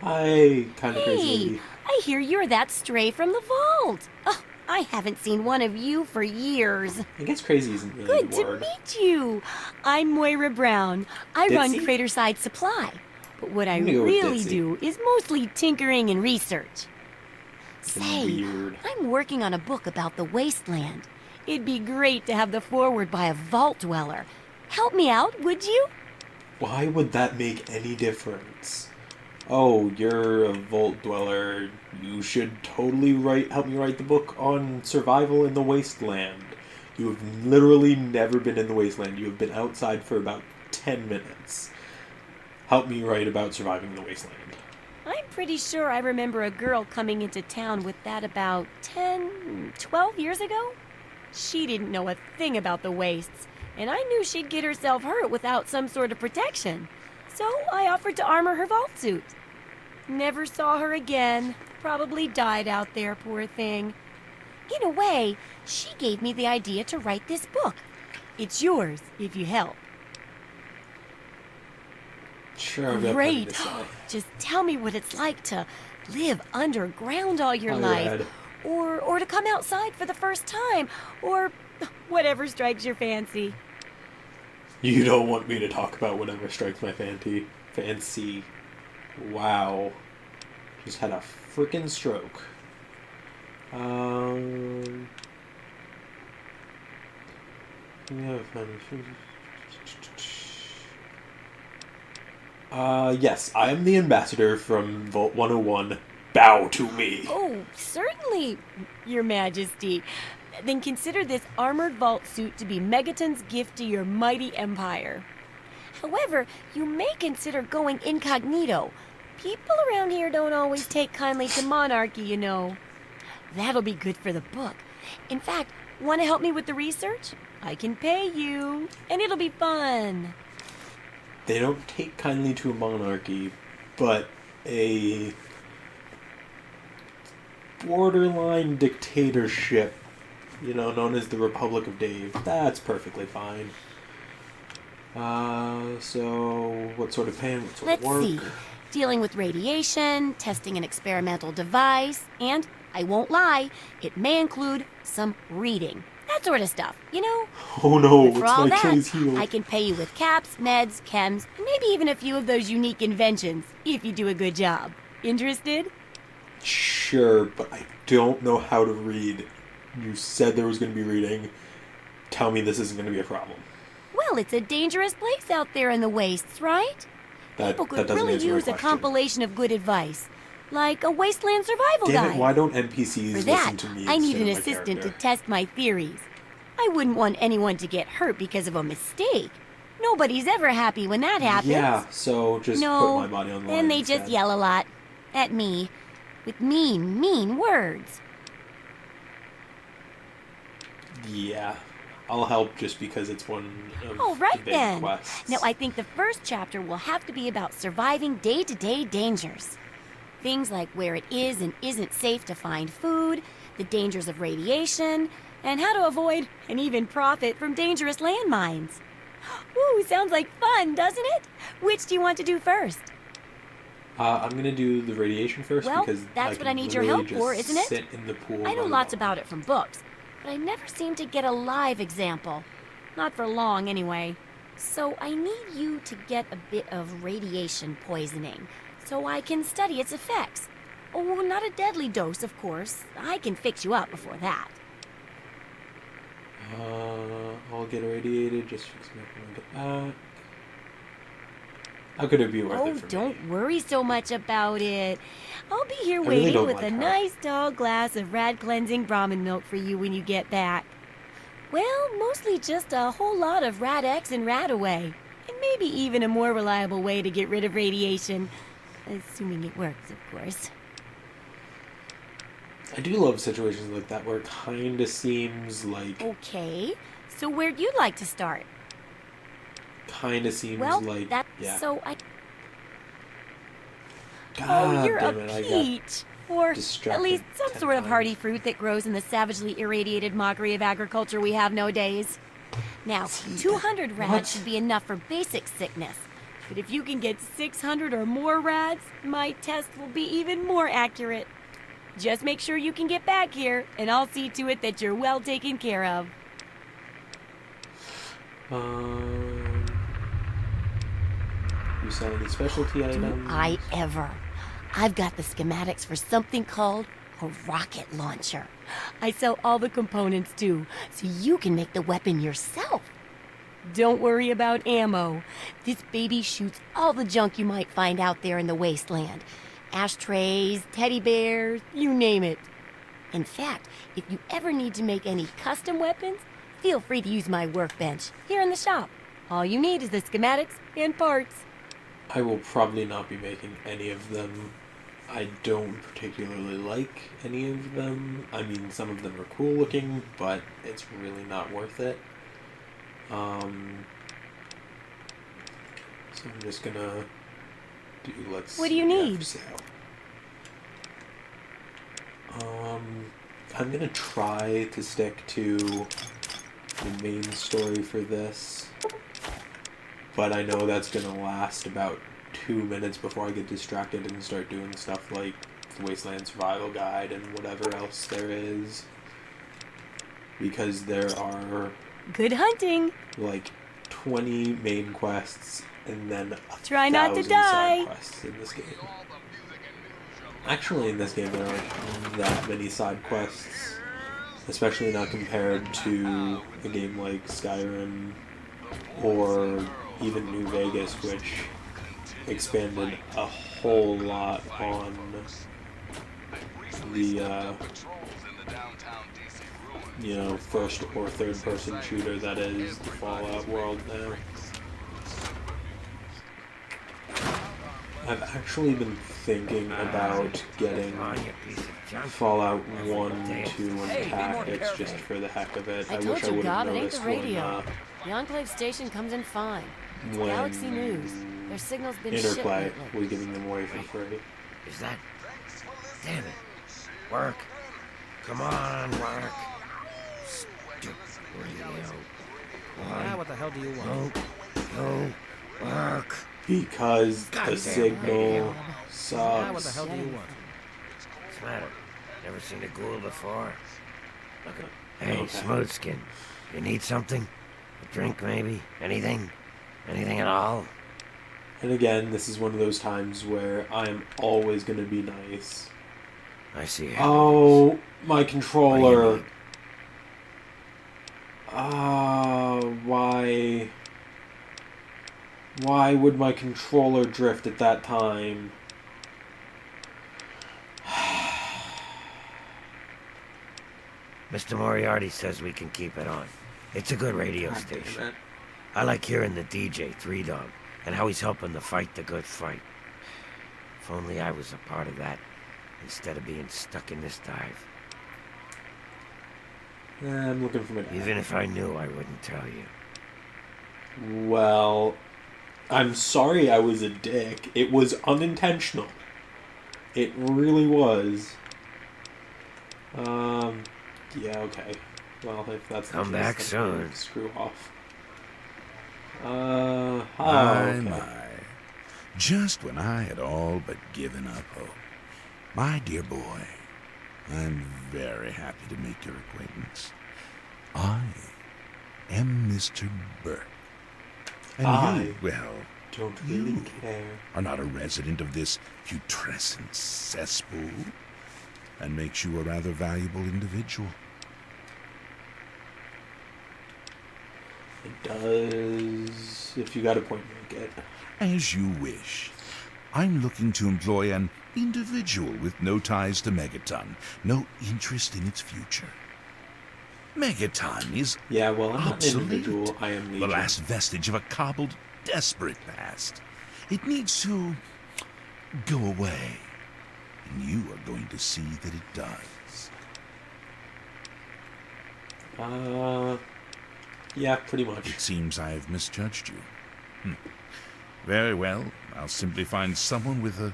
Hi, kind of crazy Hey, lady. I hear you're that stray from the vault. Oh, I haven't seen one of you for years. I guess crazy isn't really the Good to word. meet you. I'm Moira Brown. I run Ditzy? Craterside Supply. But what I I'm gonna go with really ditzy. do is mostly tinkering and research. And Say, weird. I'm working on a book about the wasteland. It'd be great to have the foreword by a vault dweller. Help me out, would you? Why would that make any difference? Oh, you're a vault dweller. You should totally help me write the book on survival in the wasteland. You have literally never been in the wasteland. You have been outside for about 10 minutes. Help me write about surviving in the wasteland. I'm pretty sure I remember a girl coming into town with that about 10, 12 years ago. She didn't know a thing about the wastes, and I knew she'd get herself hurt without some sort of protection. So I offered to armor her vault suit. Never saw her again. Probably died out there, poor thing. In a way, she gave me the idea to write this book. It's yours, if you help. Sure, I've got plenty to Great. say. Just tell me what it's like to live underground all your While you're life. ahead. Or to come outside for the first time. Or whatever strikes your fancy. You don't want me to talk about whatever strikes my fancy. Wow. Just had a freaking stroke. Yeah, yes, I am the ambassador from Vault 101. Bow to me. Oh, certainly, Your Majesty. Then consider this armored vault suit to be Megaton's gift to your mighty empire. However, you may consider going incognito. People around here don't always take kindly to monarchy, you know. That'll be good for the book. In fact, want to help me with the research? I can pay you, and it'll be fun. They don't take kindly to a monarchy, but a borderline dictatorship, known as the Republic of Dave. That's perfectly fine. So what sort of pain, what sort Let's of work? see. Dealing with radiation, testing an experimental device, and, I won't lie, it may include some reading. That sort of stuff, you know? Oh no, But for it's all my that, Achilles heel. I can pay you with caps, meds, chems, and maybe even a few of those unique inventions, if you do a good job. Interested? Sure, but I don't know how to read. You said there was going to be reading. Tell me this isn't going to be a problem. Well, it's a dangerous place out there in the wastes, right? People That could doesn't really answer my use a question. compilation of good advice, like a wasteland survival Damn guide. it, why don't NPCs For listen that, to me I need instead an of my assistant to character? test my theories. I wouldn't want anyone to get hurt because of a mistake. Nobody's ever happy when that happens. Yeah, so just put No, my body on the line then they instead. just yell a lot. At me. With mean, mean words. Yeah, I'll help just because it's one of All right the big then. quests. Now I think the first chapter will have to be about surviving day-to-day dangers. Things like where it is and isn't safe to find food, the dangers of radiation, and how to avoid and even profit from dangerous landmines. Ooh, sounds like fun, doesn't it? Which do you want to do first? I'm gonna do the radiation first Well, because that's can what I need your literally help for, just isn't it? Sit in the pool. I know by lots the about it from books, but I never seem to get a live example. Not for long, anyway. So I need you to get a bit of radiation poisoning, so I can study its effects. Oh, not a deadly dose, of course. I can fix you up before that. I'll get irradiated. Just fix me up when I get back. How could it be worth Oh, it for don't me? worry so much about it. I'll be here really waiting don't with like a her. nice tall glass of rad-cleansing Brahmin milk for you when you get back. Well, mostly just a whole lot of Rad-X and Rad-Away. And maybe even a more reliable way to get rid of radiation. Assuming it works, of course. I do love situations like that where it kind of seems like, Okay, so where'd you like to start? yeah. So I... God Oh, you're a damn it, I got peach! Or distracted at least some 10 sort of times. hardy fruit that grows in the savagely irradiated mockery of agriculture we have nowadays. Now, 200 What? rad should be enough for basic sickness. But if you can get 600 or more rads, my test will be even more accurate. Just make sure you can get back here, and I'll see to it that you're well taken care of. You sell any specialty items? Do I ever? I've got the schematics for something called a rocket launcher. I sell all the components too, so you can make the weapon yourself. Don't worry about ammo. This baby shoots all the junk you might find out there in the wasteland. Ashtrays, teddy bears, you name it. In fact, if you ever need to make any custom weapons, feel free to use my workbench here in the shop. All you need is the schematics and parts. I will probably not be making any of them. I don't particularly like any of them. I mean, some of them are cool looking, but it's really not worth it. So I'm just gonna do, let's What do you see, need? for sale. I'm gonna try to stick to the main story for this, but I know that's gonna last about 2 minutes before I get distracted and start doing stuff like the Wasteland Survival Guide and whatever else there is, because there are Good hunting. like 20 main quests and then Try not to 1,000 die. side quests in this game. Actually, in this game there aren't that many side quests, especially not compared to a game like Skyrim or even New Vegas, which expanded a whole lot on the first or third person shooter that is the Fallout world now. I've actually been thinking about getting Fallout 1, 2, and Tactics just for the heck of it. I wish told I you, would have Gob, it ain't noticed the radio. The Enclave station comes in fine. It's when Galaxy News. Their signal's been shit Interplay lately. was giving them away for free. Is that... Damn it. Work. Come on, work. Stupid radio. Ah, what the hell do you want? No. Work. Because the Goddamn signal Ah, what the sucks. hell do you want? What's the matter? Never seen a ghoul before? Look at... Hey, Okay. Smoothskin. You need something? A drink, maybe? Anything? Anything at all? And again, this is one of those times where I am always going to be nice. I see it. Oh, my What do controller. you need? Why? Why would my controller drift at that time? Mr. Moriarty says we can keep it on. It's a good radio God damn station. it. I like hearing the DJ, Three Dog, and how he's helping to fight the good fight. If only I was a part of that, instead of being stuck in this dive. I'm looking for my dad. Even if I knew, I wouldn't tell you. Well, I'm sorry I was a dick. It was unintentional. It really was. Yeah, okay. Well, if that's the Come case, back then soon. Screw off. My. Just when I had all but given up hope. My dear boy, I'm very happy to make your acquaintance. I am Mr. Burke. And you, well, Don't really You care. are not a resident of this putrescent cesspool, and makes you a rather valuable individual. It does. If you got a point, make it. As you wish. I'm looking to employ an individual with no ties to Megaton, no interest in its future. Megaton is Yeah, well, I'm not an obsolete. individual. I am The Legion. last vestige of a cobbled, desperate past. It needs to go away. And you are going to see that it does. Yeah, pretty much. It seems I have misjudged you. Very well. I'll simply find someone with a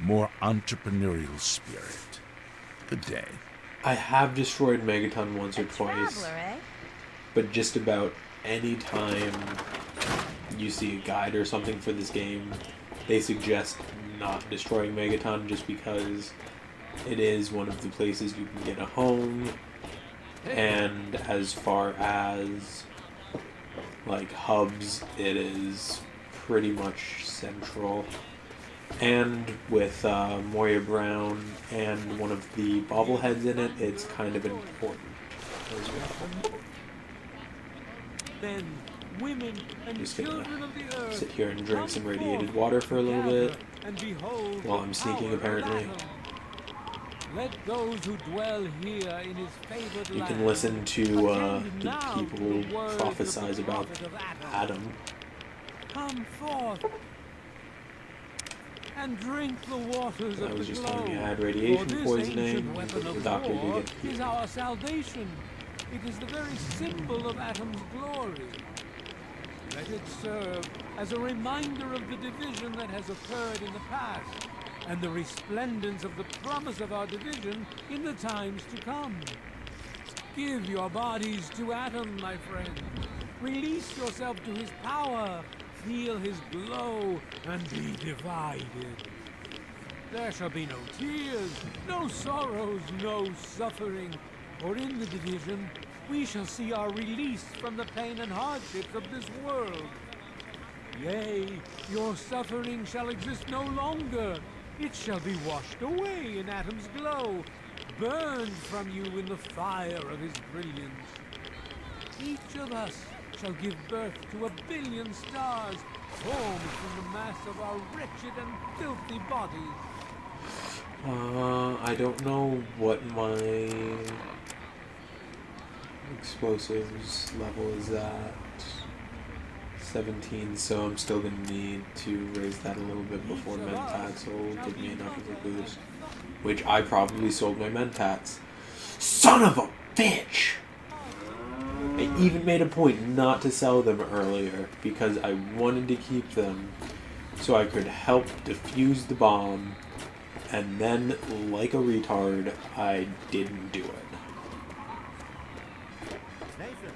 more entrepreneurial spirit. Good day. I have destroyed Megaton once or A twice, traveler, eh? but just about any time you see a guide or something for this game, they suggest not destroying Megaton just because it is one of the places you can get a home, and as far as like hubs, it is pretty much central. And with Moya Brown and one of the bobbleheads in it, it's kind of important as well. Then women and Just gonna children of the earth sit here and drink come some forth radiated water for a little together bit and behold while the I'm sneaking, power of apparently. Atom. Let those who dwell here in his favored You land can listen to attend the now people to the words of prophesize the about prophet of Adam. Come forth and drink the waters I of was the just glow. telling you I had For radiation this poisoning, ancient and weapon the of doctor did war get is healed. our salvation. It is the very symbol of Atom's glory. Let it serve as a reminder of the division that has occurred in the past, and the resplendence of the promise of our division in the times to come. Give your bodies to Atom, my friend. Release yourself to his power. Feel his glow and be divided. There shall be no tears, no sorrows, no suffering. For in the division, we shall see our release from the pain and hardships of this world. Yea, your suffering shall exist no longer. It shall be washed away in Atom's glow, burned from you in the fire of his brilliance. Each of us shall give birth to 1,000,000,000 stars, formed from the mass of our wretched and filthy bodies. I don't know what my explosives level is at. 17, so I'm still going to need to raise that a little bit before Mentats will give me enough of a boost. Which I probably sold my Mentats. Son of a bitch! I even made a point not to sell them earlier because I wanted to keep them so I could help defuse the bomb, and then, like a retard, I didn't do it. Nathan,